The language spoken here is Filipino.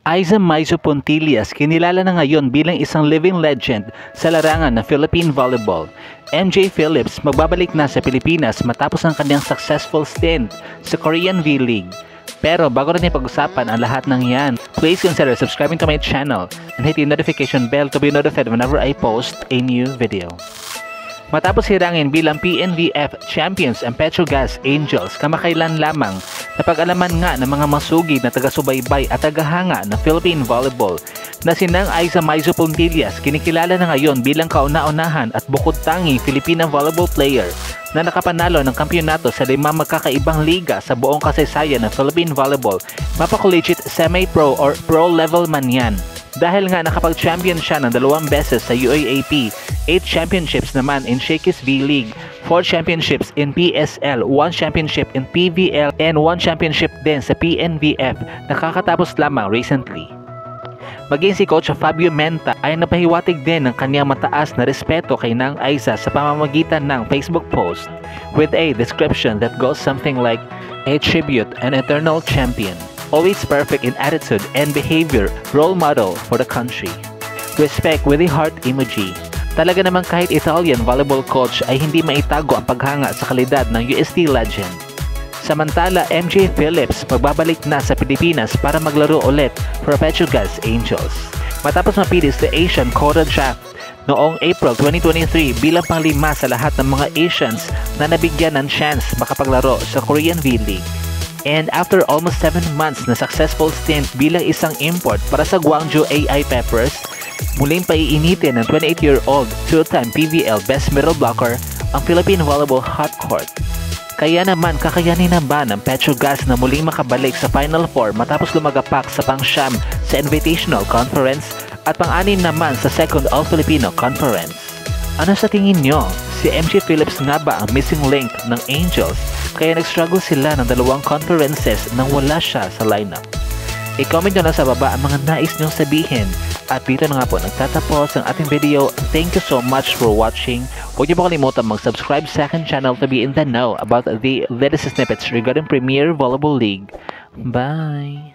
Aiza Maizo Pontillas kinilala na ngayon bilang isang living legend sa larangan ng Philippine volleyball. MJ Phillips magbabalik na sa Pilipinas matapos ang kanyang successful stint sa Korean V-League. Pero bago natin pag-usapan ang lahat ng yan, please consider subscribing to my channel and hit the notification bell to be notified whenever I post a new video. Matapos hirangin bilang PNVF champions ang Petrogas Angels, kamakailan lamang napag-alaman nga ng mga masugid na taga-subaybay at tagahanga ng Philippine volleyball na sinang Aiza Maizo Pontillas kinikilala na ngayon bilang kauna-unahan at bukod-tanging Filipina volleyball player na nakapanalo ng kampyonato sa 5 magkakaibang liga sa buong kasaysayan ng Philippine volleyball, mapa-collegiate, semi-pro or pro level man yan. Dahil nga nakapag-champion siya ng 2 beses sa UAAP, 8 championships naman in Shakey's V-League, 4 championships in PSL, 1 championship in PVL, and 1 championship din sa PNVF nakakatapos lamang recently. Maging si Coach Fabio Menta ay napahiwatig din ng kanyang mataas na respeto kay Nang Aiza sa pamamagitan ng Facebook post with a description that goes something like, "A tribute, an eternal champion. Always perfect in attitude and behavior, role model for the country. Respect with a heart emoji." Talaga naman kahit Italian volleyball coach ay hindi maitago ang paghanga sa kalidad ng UST legend. Samantala, MJ Phillips magbabalik na sa Pilipinas para maglaro ulit for Petrogas Angels. Matapos mapili sa Asian Quota Draft noong April 2023 bilang pang-5 sa lahat ng mga Asians na nabigyan ng chance makapaglaro sa Korean V-League. And after almost 7 months na successful stint bilang isang import para sa Gwangju AI Peppers, muling paiinitin ng 28-year-old two-time PVL best middle blocker ang Philippine volleyball hot court. Kaya naman kakayanin na ba ng Petrogas na muling makabalik sa Final Four matapos lumagapak sa pang-siyam sa Invitational Conference at pang-anim naman sa Second All-Filipino Conference? Ano sa tingin nyo? Si MJ Phillips nga ba ang missing link ng Angels kaya nag-struggle sila ng 2 conferences nang wala siya sa lineup? I-comment nyo na sa baba ang mga nais nyong sabihin. At dito na nga po nagtatapos ang ating video. Thank you so much for watching. Huwag niyo po kalimutan mag-subscribe sa aking channel to be in the know about the latest snippets regarding Premier Volleyball League. Bye!